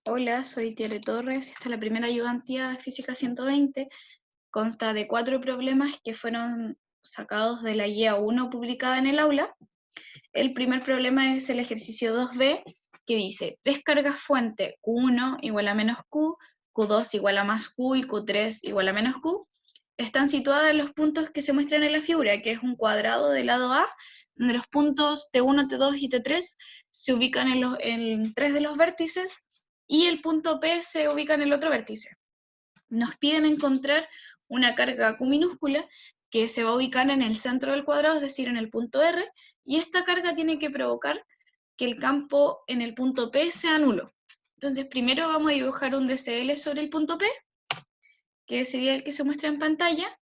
Hola, soy Tiare Torres. Esta es la primera ayudantía de Física 120. Consta de 4 problemas que fueron sacados de la guía 1 publicada en el aula. El primer problema es el ejercicio 2b, que dice: tres cargas fuente Q1 igual a menos Q, Q2 igual a más Q y Q3 igual a menos Q están situadas en los puntos que se muestran en la figura, que es un cuadrado del lado A, donde los puntos T1, T2 y T3 se ubican en 3 de los vértices y el punto P se ubica en el otro vértice. Nos piden encontrar una carga Q minúscula que se va a ubicar en el centro del cuadrado, es decir, en el punto R, y esta carga tiene que provocar que el campo en el punto P sea nulo. Entonces, primero vamos a dibujar un DCL sobre el punto P, que sería el que se muestra en pantalla.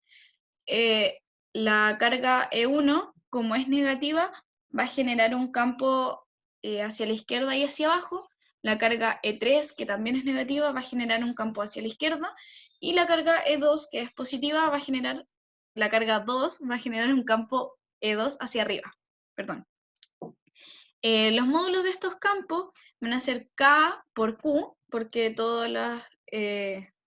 La carga E1, como es negativa, va a generar un campo hacia la izquierda y hacia abajo. La carga E3, que también es negativa, va a generar un campo hacia la izquierda. Y la carga E2, que es positiva, la carga 2 va a generar un campo E2 hacia arriba. Perdón. Los módulos de estos campos van a ser K por Q, porque todas las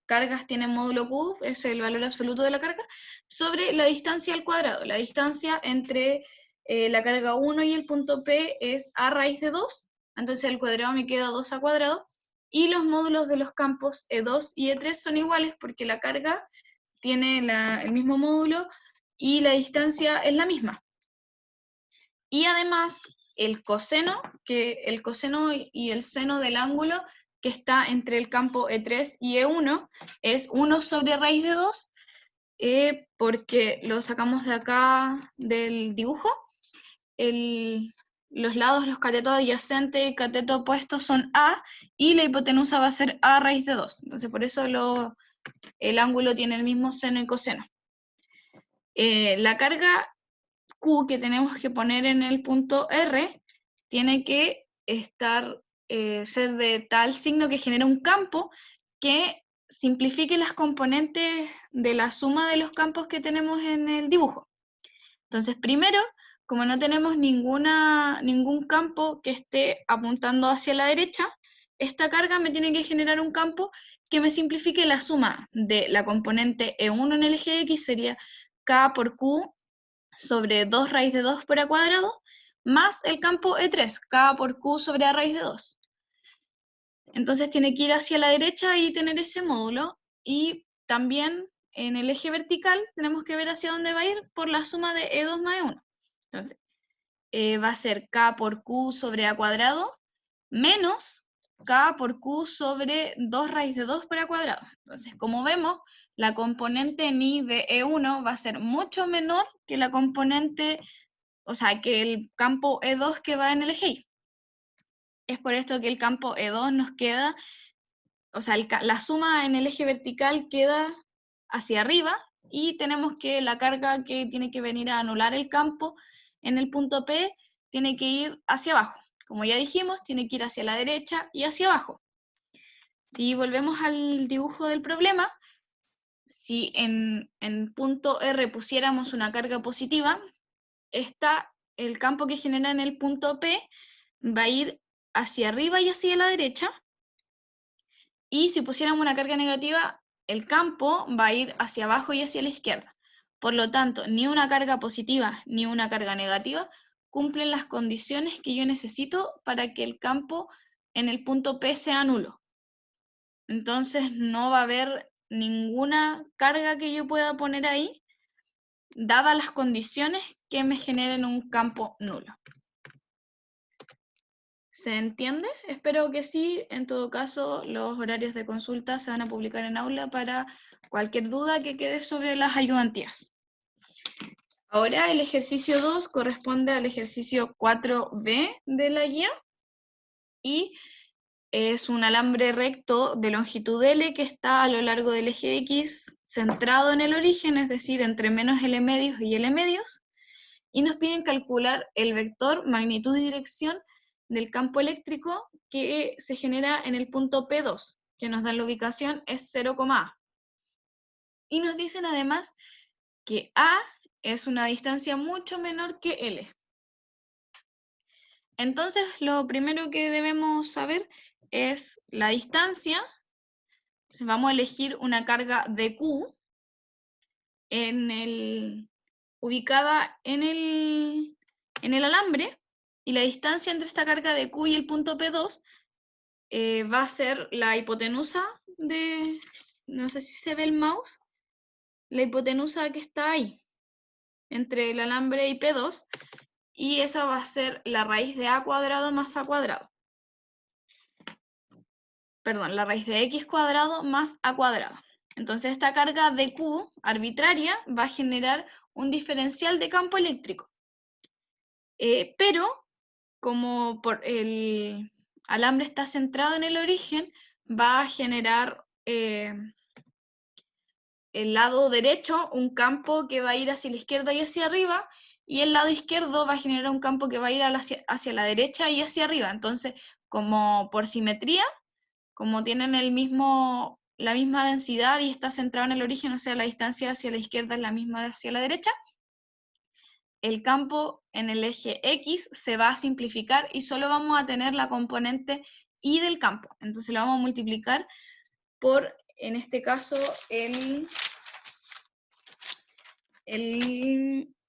cargas tienen módulo Q, es el valor absoluto de la carga, sobre la distancia al cuadrado. La distancia entre la carga 1 y el punto P es a raíz de 2, entonces el cuadrado me queda 2 a cuadrado, y los módulos de los campos E2 y E3 son iguales porque la carga tiene el mismo módulo y la distancia es la misma. Y además, el coseno y el seno del ángulo que está entre el campo E3 y E1 es 1 sobre raíz de 2, porque lo sacamos de acá del dibujo. Los lados, los catetos adyacentes y cateto opuesto son A, y la hipotenusa va a ser A raíz de 2. Entonces, por eso el ángulo tiene el mismo seno y coseno. La carga Q que tenemos que poner en el punto R tiene que ser de tal signo que genere un campo que simplifique las componentes de la suma de los campos que tenemos en el dibujo. Entonces, primero, como no tenemos ningún campo que esté apuntando hacia la derecha, esta carga me tiene que generar un campo que me simplifique la suma de la componente E1 en el eje X, sería K por Q sobre 2 raíz de 2 por a cuadrado, más el campo E3, K por Q sobre a raíz de 2. Entonces tiene que ir hacia la derecha y tener ese módulo, y también en el eje vertical tenemos que ver hacia dónde va a ir por la suma de E2 más E1. Entonces, va a ser K por Q sobre a cuadrado menos K por Q sobre 2 raíz de 2 por a cuadrado. Entonces, como vemos, la componente ni de E1 va a ser mucho menor que la componente, o sea, que el campo E2 que va en el eje Y. Es por esto que el campo E2 nos queda, o sea, la suma en el eje vertical queda hacia arriba, y tenemos que la carga que tiene que venir a anular el campo en el punto P tiene que ir hacia abajo. Como ya dijimos, tiene que ir hacia la derecha y hacia abajo. Si volvemos al dibujo del problema, si en punto R pusiéramos una carga positiva, el campo que genera en el punto P va a ir hacia arriba y hacia la derecha, y si pusiéramos una carga negativa, el campo va a ir hacia abajo y hacia la izquierda. Por lo tanto, ni una carga positiva ni una carga negativa cumplen las condiciones que yo necesito para que el campo en el punto P sea nulo. Entonces no va a haber ninguna carga que yo pueda poner ahí, dadas las condiciones que me generen un campo nulo. ¿Se entiende? Espero que sí. En todo caso, los horarios de consulta se van a publicar en aula para cualquier duda que quede sobre las ayudantías. Ahora el ejercicio 2 corresponde al ejercicio 4b de la guía, y es un alambre recto de longitud L que está a lo largo del eje X, centrado en el origen, es decir, entre menos L medios y L medios, y nos piden calcular el vector, magnitud y dirección del campo eléctrico que se genera en el punto P2, que nos da la ubicación es 0,A. Y nos dicen además que A es una distancia mucho menor que L. Entonces, lo primero que debemos saber es la distancia. Entonces vamos a elegir una carga de Q ubicada en el alambre, y la distancia entre esta carga de Q y el punto P2 va a ser la hipotenusa de, no sé si se ve el mouse, la hipotenusa que está ahí, entre el alambre y P2, y esa va a ser la raíz de A cuadrado más A cuadrado. Perdón, la raíz de X cuadrado más A cuadrado. Entonces esta carga de Q arbitraria va a generar un diferencial de campo eléctrico. Pero como el alambre está centrado en el origen, va a generar el lado derecho un campo que va a ir hacia la izquierda y hacia arriba, y el lado izquierdo va a generar un campo que va a ir hacia la derecha y hacia arriba. Entonces, como por simetría, como tienen la misma densidad y está centrado en el origen, o sea, la distancia hacia la izquierda es la misma hacia la derecha, el campo en el eje X se va a simplificar y solo vamos a tener la componente Y del campo. Entonces lo vamos a multiplicar por, en este caso, el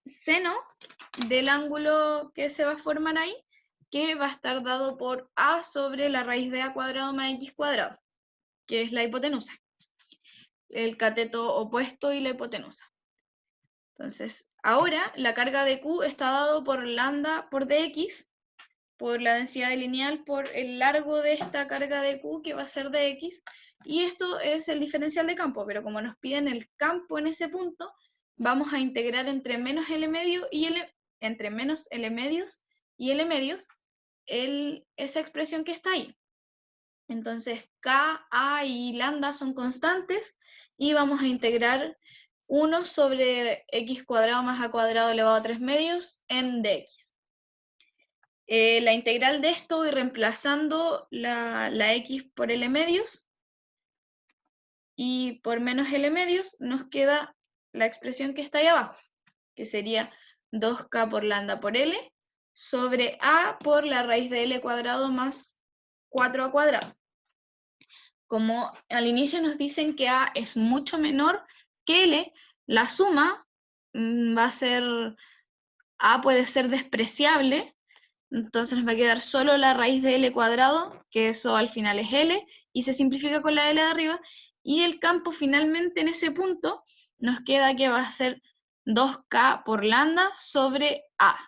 seno del ángulo que se va a formar ahí, que va a estar dado por A sobre la raíz de A cuadrado más X cuadrado, que es la hipotenusa, el cateto opuesto y la hipotenusa. Entonces, ahora la carga de Q está dado por lambda por dx, por la densidad lineal, por el largo de esta carga de Q, que va a ser dx, y esto es el diferencial de campo, pero como nos piden el campo en ese punto, vamos a integrar entre menos L medio y entre menos L medios y L medios esa expresión que está ahí. Entonces, K, A y lambda son constantes, y vamos a integrar 1 sobre x cuadrado más a cuadrado elevado a 3 medios en dx. La integral de esto, voy reemplazando la x por L medios, y por menos L medios nos queda la expresión que está ahí abajo, que sería 2K por lambda por L sobre A por la raíz de L cuadrado más 4A cuadrado. Como al inicio nos dicen que A es mucho menor que L, la suma va a ser, A puede ser despreciable, entonces nos va a quedar solo la raíz de L cuadrado, que eso al final es L, y se simplifica con la L de arriba, y el campo finalmente en ese punto nos queda que va a ser 2K por lambda sobre A.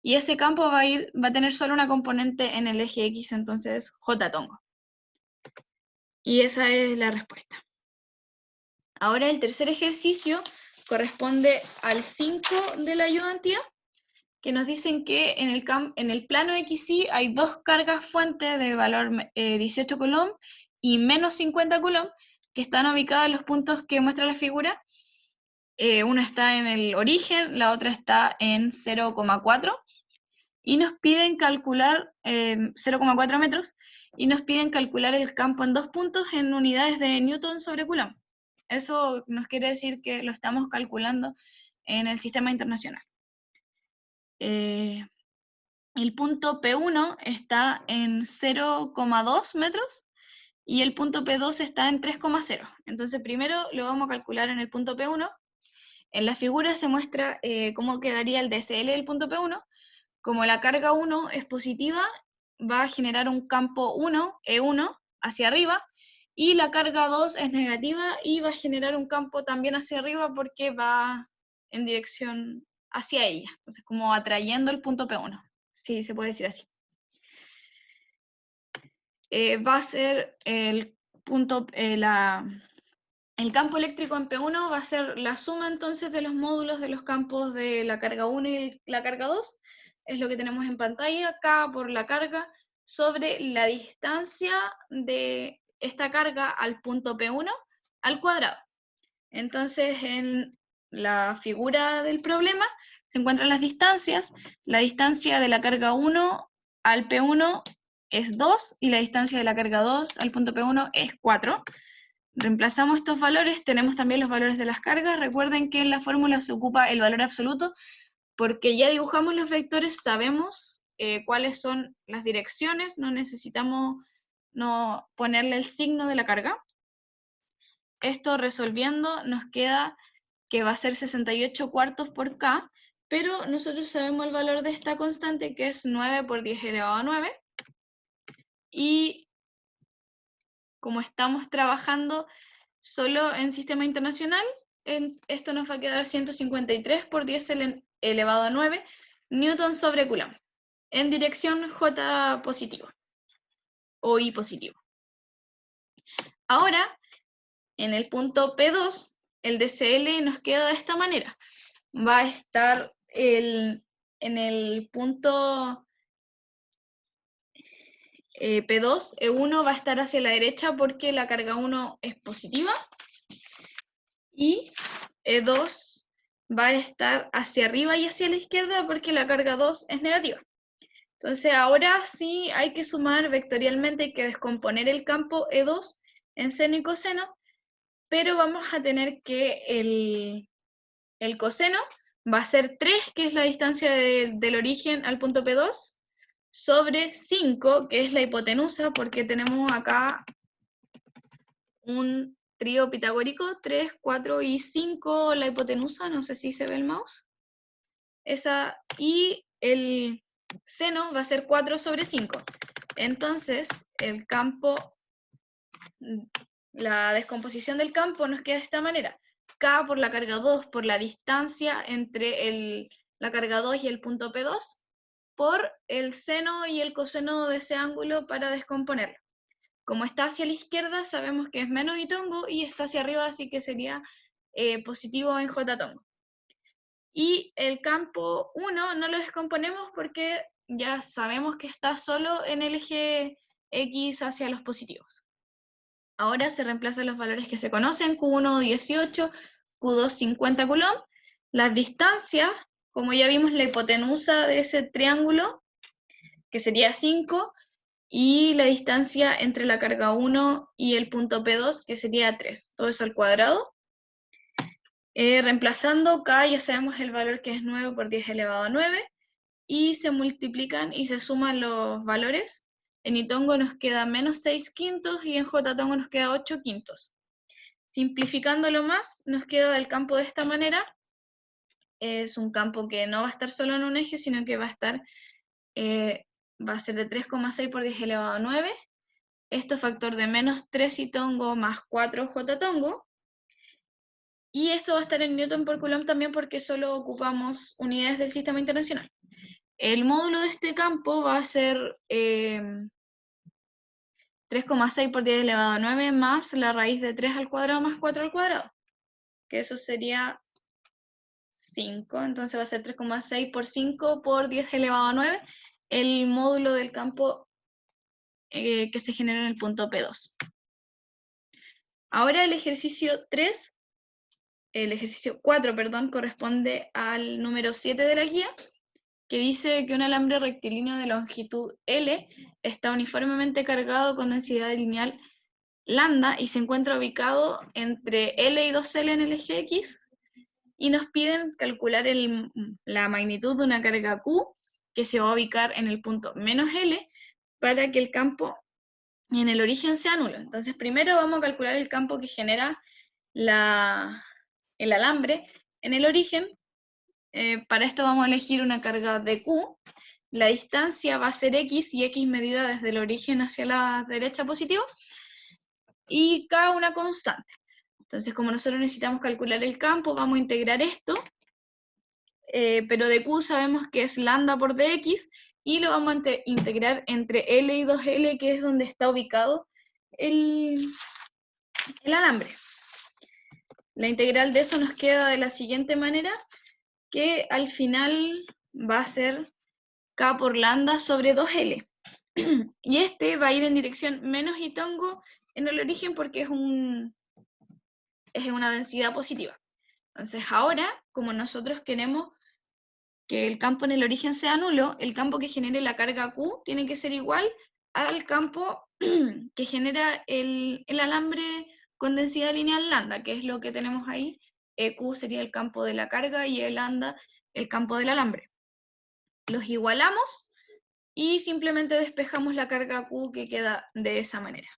Y ese campo va a tener solo una componente en el eje X, entonces J tongo. Y esa es la respuesta. Ahora el tercer ejercicio corresponde al 5 de la ayudantía, que nos dicen que en el plano XY hay dos cargas fuentes de valor 18 coulomb y menos 50 coulomb, que están ubicadas en los puntos que muestra la figura. Una está en el origen, la otra está en 0,4, y nos piden calcular 0,4 metros, y nos piden calcular el campo en 2 puntos en unidades de Newton sobre Coulomb. Eso nos quiere decir que lo estamos calculando en el sistema internacional. El punto P1 está en 0,2 metros y el punto P2 está en 3,0. Entonces primero lo vamos a calcular en el punto P1. En la figura se muestra cómo quedaría el DSL del punto P1. Como la carga 1 es positiva, va a generar un campo 1, E1, hacia arriba, y la carga 2 es negativa y va a generar un campo también hacia arriba porque va en dirección hacia ella. Entonces, como atrayendo el punto P1, sí, se puede decir así. Va a ser el campo eléctrico en P1 va a ser la suma entonces de los módulos de los campos de la carga 1 y la carga 2, es lo que tenemos en pantalla, K por la carga sobre la distancia de esta carga al punto P1 al cuadrado. Entonces en la figura del problema se encuentran las distancias. La distancia de la carga 1 al P1 es 2 y la distancia de la carga 2 al punto P1 es 4. Reemplazamos estos valores, tenemos también los valores de las cargas. Recuerden que en la fórmula se ocupa el valor absoluto, porque ya dibujamos los vectores, sabemos cuáles son las direcciones, no necesitamos no ponerle el signo de la carga. Esto resolviendo nos queda que va a ser 68 cuartos por K, pero nosotros sabemos el valor de esta constante, que es 9 por 10 elevado a 9, y como estamos trabajando solo en sistema internacional, esto nos va a quedar 153 por 10 elevado a 9 newton sobre coulomb, en dirección J positivo, o I positivo. Ahora, en el punto P2, el DCL nos queda de esta manera. Va a estar en el punto P2, E1 va a estar hacia la derecha porque la carga 1 es positiva, y E2 va a estar hacia arriba y hacia la izquierda porque la carga 2 es negativa. Entonces ahora sí hay que sumar vectorialmente, hay que descomponer el campo E2 en seno y coseno, pero vamos a tener que el coseno va a ser 3, que es la distancia del origen al punto P2, sobre 5, que es la hipotenusa, porque tenemos acá un trío pitagórico, 3, 4 y 5, la hipotenusa, no sé si se ve el mouse. Esa, y el seno va a ser 4 sobre 5. Entonces, el campo, la descomposición del campo nos queda de esta manera. K por la carga 2 por la distancia entre la carga 2 y el punto P2, por el seno y el coseno de ese ángulo para descomponerlo. Como está hacia la izquierda, sabemos que es menos I tongo, y está hacia arriba, así que sería positivo en J tongo. Y el campo 1 no lo descomponemos porque ya sabemos que está solo en el eje X hacia los positivos. Ahora se reemplazan los valores que se conocen, Q1 18, Q2 50 coulomb. Las distancias, como ya vimos, la hipotenusa de ese triángulo, que sería 5, y la distancia entre la carga 1 y el punto P2, que sería 3. Todo eso al cuadrado. Reemplazando K, ya sabemos el valor, que es 9 por 10 elevado a 9, y se multiplican y se suman los valores. En I tongo nos queda menos 6 quintos y en J tongo nos queda 8 quintos. Simplificándolo más, nos queda del campo de esta manera. Es un campo que no va a estar solo en un eje, sino que va a estar, va a ser de 3,6 por 10 elevado a 9. Esto es factor de menos 3 I tongo más 4 J tongo. Y esto va a estar en Newton por Coulomb también, porque solo ocupamos unidades del sistema internacional. El módulo de este campo va a ser 3,6 por 10 elevado a 9 más la raíz de 3 al cuadrado más 4 al cuadrado, que eso sería 5. Entonces va a ser 3,6 por 5 por 10 elevado a 9, el módulo del campo que se genera en el punto P2. Ahora el ejercicio 4, perdón, corresponde al número 7 de la guía, que dice que un alambre rectilíneo de longitud L está uniformemente cargado con densidad lineal lambda y se encuentra ubicado entre L y 2L en el eje X, y nos piden calcular la magnitud de una carga Q que se va a ubicar en el punto menos L para que el campo en el origen sea nulo. Entonces primero vamos a calcular el campo que genera el alambre en el origen. Para esto vamos a elegir una carga de Q. La distancia va a ser X, y X medida desde el origen hacia la derecha positivo, y K una constante. Entonces, como nosotros necesitamos calcular el campo, vamos a integrar esto, pero de Q sabemos que es lambda por dx, y lo vamos a integrar entre L y 2L, que es donde está ubicado el alambre. La integral de eso nos queda de la siguiente manera, que al final va a ser K por lambda sobre 2L. Y este va a ir en dirección menos I tongo en el origen, porque es una densidad positiva. Entonces ahora, como nosotros queremos que el campo en el origen sea nulo, el campo que genere la carga Q tiene que ser igual al campo que genera el alambre con densidad lineal lambda, que es lo que tenemos ahí. Q sería el campo de la carga y el lambda el campo del alambre. Los igualamos y simplemente despejamos la carga Q que queda de esa manera.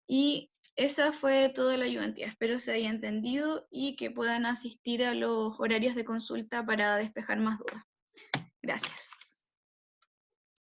Y esa fue toda la ayudantía. Espero se haya entendido y que puedan asistir a los horarios de consulta para despejar más dudas. Gracias.